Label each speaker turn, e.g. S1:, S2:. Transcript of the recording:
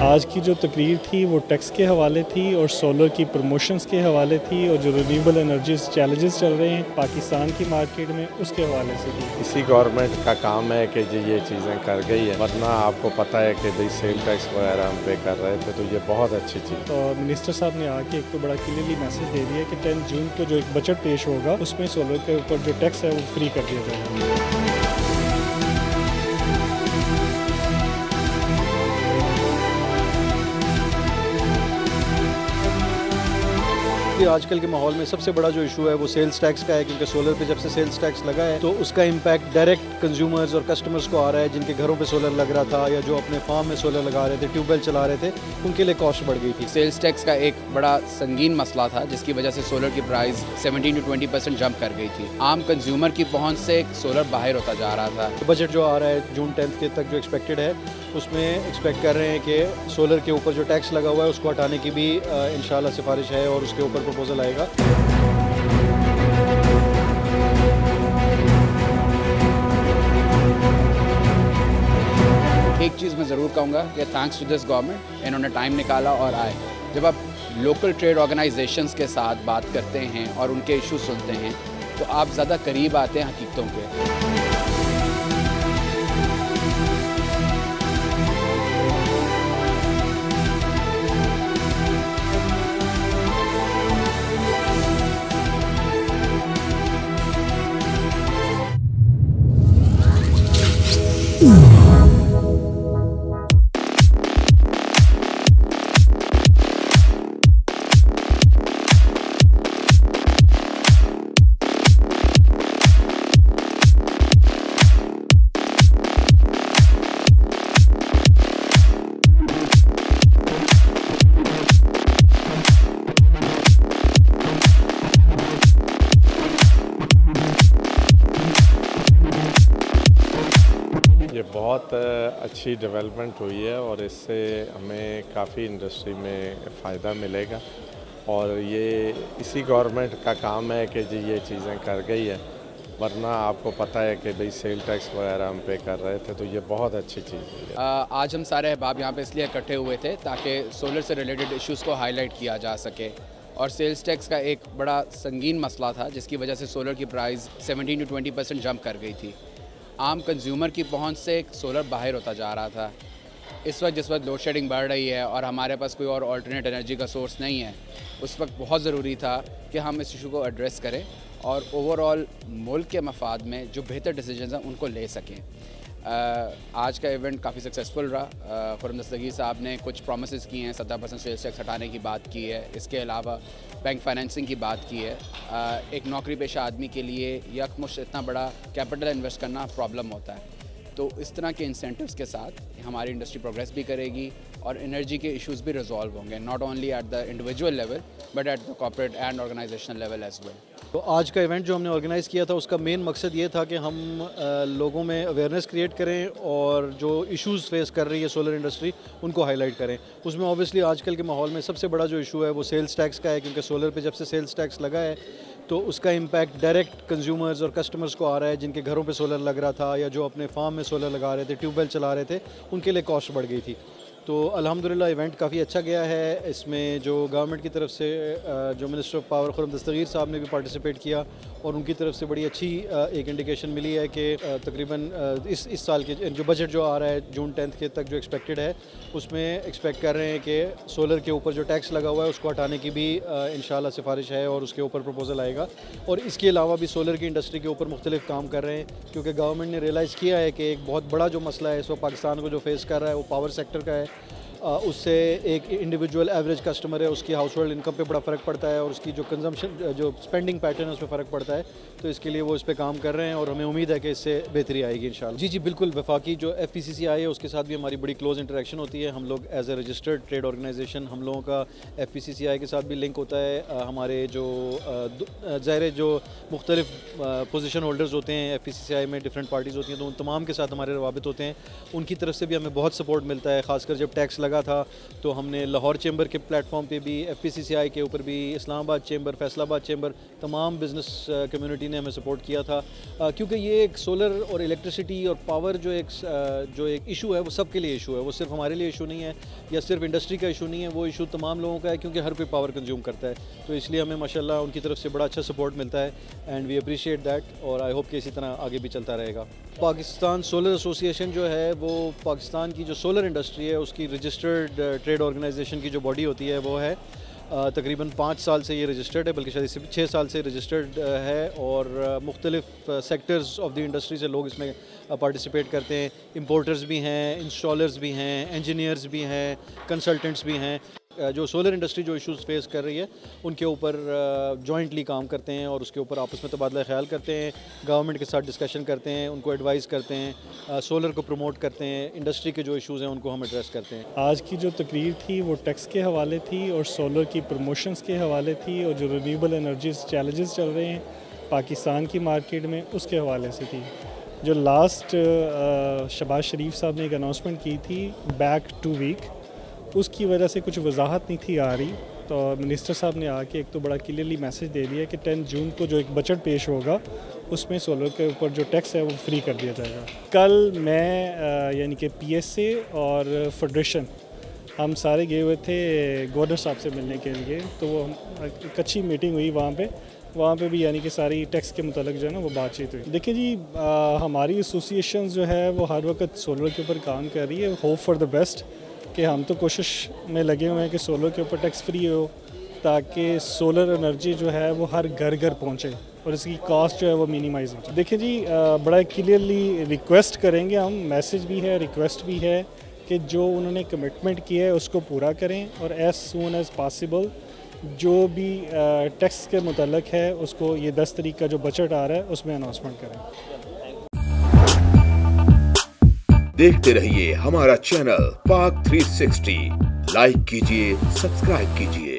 S1: आज की जो तकरीर थी वो टैक्स के हवाले थी और सोलर की प्रमोशंस के हवाले थी और जो रिन्यूएबल एनर्जीज चैलेंजेस चल रहे हैं पाकिस्तान की मार्केट में उसके हवाले से थी।
S2: इसी गवर्नमेंट का काम है कि जी ये चीज़ें कर गई है, वरना आपको पता है कि भाई सेल टैक्स वगैरह हम पे कर रहे थे, तो ये बहुत अच्छी चीज़।
S1: तो मिनिस्टर साहब ने आके एक तो बड़ा क्लियरली मैसेज दे दिया कि 10 जून को जो एक बजट पेश होगा उसमें सोलर के ऊपर जो टैक्स है वो फ्री कर दिया जाएगा।
S3: कि आजकल के माहौल में सबसे बड़ा जो इशू है वो सेल्स टैक्स का है, क्योंकि सोलर पे जब से सेल्स टैक्स लगा है तो उसका इम्पैक्ट डायरेक्ट कंज्यूमर्स और कस्टमर्स को आ रहा है, जिनके घरों पे सोलर लग रहा था या जो अपने फार्म में सोलर लगा रहे थे, ट्यूबवेल चला रहे थे, उनके लिए कॉस्ट बढ़ गई थी।
S4: सेल्स टैक्स का एक बड़ा संगीन मसला था, जिसकी वजह से सोलर की प्राइस 17 to 20% जंप कर गई थी। आम कंज्यूमर की पहुंच से सोलर बाहर होता जा रहा था।
S3: बजट जो आ रहा है जून 10 के तक जो एक्सपेक्टेड है, उसमें एक्सपेक्ट कर रहे हैं कि सोलर के ऊपर जो टैक्स लगा हुआ है उसको हटाने की भी इंशाल्लाह सिफारिश है और उसके ऊपर प्रपोजल आएगा।
S4: एक चीज़ मैं ज़रूर कहूँगा कि थैंक्स टू दिस गवर्नमेंट, इन्होंने टाइम निकाला और आए। जब आप लोकल ट्रेड ऑर्गेनाइजेशंस के साथ बात करते हैं और उनके इशू सुनते हैं तो आप ज़्यादा करीब आते हैं हकीकतों के।
S2: ये बहुत अच्छी डेवलपमेंट हुई है और इससे हमें काफ़ी इंडस्ट्री में फ़ायदा मिलेगा और ये इसी गवर्नमेंट का काम है कि जी ये चीज़ें कर गई है, वरना आपको पता है कि भाई सेल टैक्स वगैरह हम पे कर रहे थे, तो ये बहुत अच्छी चीज़ है।
S4: आज हम सारे अहबाब यहाँ पे इसलिए इकट्ठे हुए थे ताकि सोलर से रिलेटेड इश्यूज़ को हाईलाइट किया जा सके और सेल्स टैक्स का एक बड़ा संगीन मसला था, जिसकी वजह से सोलर की प्राइस 17 to 20% जंप कर गई थी। आम कंज्यूमर की पहुंच से सोलर बाहर होता जा रहा था। इस वक्त जिस वक्त लोड शेडिंग बढ़ रही है और हमारे पास कोई और अल्टरनेट एनर्जी का सोर्स नहीं है, उस वक्त बहुत ज़रूरी था कि हम इस इशू को एड्रेस करें और ओवरऑल मुल्क के मफाद में जो बेहतर डिसीजंस हैं उनको ले सकें। आज का इवेंट काफ़ी सक्सेसफुल रहा। खुर्रम दस्तगीर साहब ने कुछ प्रोमिसेस किए हैं, 70% सेल्स टैक्स हटाने की बात की है, इसके अलावा बैंक फाइनेंसिंग की बात की है। एक नौकरी पेशा आदमी के लिए यकमुश्त इतना बड़ा कैपिटल इन्वेस्ट करना प्रॉब्लम होता है, तो इस तरह के इंसेंटिव्स के साथ हमारी इंडस्ट्री प्रोग्रेस भी करेगी और एनर्जी के इश्यूज़ भी रिजॉल्व होंगे, not only at the individual level but at the corporate and organizational level as well.
S3: तो आज का इवेंट जो हमने ऑर्गेनाइज़ किया था उसका मेन मकसद ये था कि हम लोगों में अवेयरनेस क्रिएट करें और जो इश्यूज़ फेस कर रही है सोलर इंडस्ट्री उनको हाईलाइट करें। उसमें ऑब्वियसली आजकल के माहौल में सबसे बड़ा जो इशू है वो सेल्स टैक्स का है, क्योंकि सोलर पे जब से सेल्स टैक्स लगा है तो उसका इम्पैक्ट डायरेक्ट कंज्यूमर्स और कस्टमर्स को आ रहा है, जिनके घरों पे सोलर लग रहा था या जो अपने फार्म में सोलर लगा रहे थे, ट्यूबवेल चला रहे थे, उनके लिए कॉस्ट बढ़ गई थी। तो अल्हम्दुलिल्लाह इवेंट काफ़ी अच्छा गया है। इसमें जो गवर्नमेंट की तरफ से जो मिनिस्टर ऑफ पावर खुर्रम दस्तगीर साहब ने भी पार्टिसिपेट किया और उनकी तरफ से बड़ी अच्छी एक इंडिकेशन मिली है कि तकरीबन इस साल के जो बजट जो आ रहा है जून 10 के तक जो एक्सपेक्टेड है, उसमें एक्सपेक्ट कर रहे हैं कि सोलर के ऊपर जो टैक्स लगा हुआ है उसको हटाने की भी इंशाल्लाह सिफारिश है और उसके ऊपर प्रपोजल आएगा। और इसके अलावा भी सोलर की इंडस्ट्री के ऊपर मुख्तलिफ काम कर रहे हैं, क्योंकि गवर्नमेंट ने रियलाइज़ किया है कि एक बहुत बड़ा जो मसला है इस वक्त पाकिस्तान को जो फेस कर रहा है वो पावर सेक्टर का है। उससे एक इंडिविजुअल एवरेज कस्टमर है उसकी हाउस होल्ड इनकम पे बड़ा फ़र्क पड़ता है और उसकी जो कंजम्पशन जो स्पेंडिंग पैटर्न है उस पर फ़र्क पड़ता है। तो इसके लिए वो इस पे काम कर रहे हैं और हमें उम्मीद है कि इससे बेहतरी आएगी इंशाल्लाह। जी बिल्कुल, वफाकी जो FPCCI है उसके साथ भी हमारी बड़ी क्लोज इंटरेक्शन होती है। हम लोग as a registered trade organization हम लोगों का FPCCI के साथ भी लिंक होता है। हमारे जो ज़ाहिर जो मुख्तलिफ पोजीशन होल्डर्स होते हैं FPCCI में, डिफरेंट पार्टीज़ होती हैं, तो उन तमाम के साथ हमारे रवाबित होते हैं। उनकी तरफ से भी हमें बहुत सपोर्ट मिलता है, ख़ासकर जब टैक्स लगा था, तो हमने लाहौर चैम्बर के प्लेटफॉर्म पे भी, FPCCI के ऊपर भी, इस्लामाबाद चैम्बर, फैसलाबाद चैम्बर, तमाम बिज़नेस कम्युनिटी ने हमें सपोर्ट किया था, क्योंकि ये एक सोलर और इलेक्ट्रिसिटी और पावर जो एक इशू है वो सबके लिए इशू है, वो सिर्फ हमारे लिए इशू नहीं है या सिर्फ इंडस्ट्री का इशू नहीं है, वो इशू तमाम लोगों का है, क्योंकि हर कोई पावर कंज्यूम करता है। तो इसलिए हमें माशाल्लाह उनकी तरफ से बड़ा अच्छा सपोर्ट मिलता है एंड वी अप्रिशिएट दैट, और आई होप कि इसी तरह आगे भी चलता रहेगा। पाकिस्तान सोलर एसोसिएशन जो है वो पाकिस्तान की जो सोलर इंडस्ट्री है उसकी रजिस्टर्ड ट्रेड ऑर्गेनाइजेशन की जो बॉडी होती है वो है, तकरीबन 5 साल से ये रजिस्टर्ड है, बल्कि शायद इससे 6 साल से रजिस्टर्ड है, और मुख्तलिफ सेक्टर्स ऑफ द इंडस्ट्री से लोग इसमें पार्टिसिपेट करते हैं। इंपोर्टर्स भी हैं, इंस्टॉलर्स भी हैं, इंजीनियर्स भी हैं, कंसल्टेंट्स भी हैं। जो सोलर इंडस्ट्री जो इश्यूज़ फेस कर रही है उनके ऊपर जॉइंटली काम करते हैं और उसके ऊपर आपस में तबादला ख्याल करते हैं, गवर्नमेंट के साथ डिस्कशन करते हैं, उनको एडवाइस करते हैं, सोलर को प्रमोट करते हैं, इंडस्ट्री के जो इश्यूज़ हैं उनको हम एड्रेस करते हैं।
S1: आज की जो तकरीर थी वो टैक्स के हवाले थी और सोलर की प्रमोशंस के हवाले थी, और जो रिन्यूएबल एनर्जीज चैलेंजेस चल रहे हैं पाकिस्तान की मार्केट में उसके हवाले से थी। जो लास्ट शहबाज शरीफ साहब ने एक अनाउंसमेंट की थी बैक 2 वीक, उसकी वजह से कुछ वजाहत नहीं थी आ रही, तो मिनिस्टर साहब ने आके एक तो बड़ा क्लियरली मैसेज दे दिया कि 10 जून को जो एक बजट पेश होगा उसमें सोलर के ऊपर जो टैक्स है वो फ्री कर दिया जाएगा। कल मैं यानी कि PSA और फेडरेशन हम सारे गए हुए थे गवर्नर साहब से मिलने के लिए, तो वो एक अच्छी मीटिंग हुई वहाँ पे भी यानी कि सारी टैक्स के मुतालिक जो है ना वो बातचीत हुई। देखिए जी, हमारी एसोसिएशन जो है वो हर वक्त सोलर के ऊपर काम कर रही है, होप फॉर द बेस्ट कि हम तो कोशिश में लगे हुए हैं कि सोलर के ऊपर टैक्स फ्री हो, ताकि सोलर एनर्जी जो है वो हर घर घर पहुँचे और इसकी कॉस्ट जो है वो मिनिमाइज हो जाए। देखिए जी, बड़ा क्लियरली रिक्वेस्ट करेंगे हम, मैसेज भी है, रिक्वेस्ट भी है कि जो उन्होंने कमिटमेंट किया है उसको पूरा करें, और एज़ सून एज़ पॉसिबल जो भी टैक्स के मुताल्लिक है उसको ये 10 तारीख का जो बजट आ रहा है उसमें अनाउंसमेंट करें।
S5: देखते रहिए हमारा चैनल पाक 360, लाइक कीजिए, सब्सक्राइब कीजिए।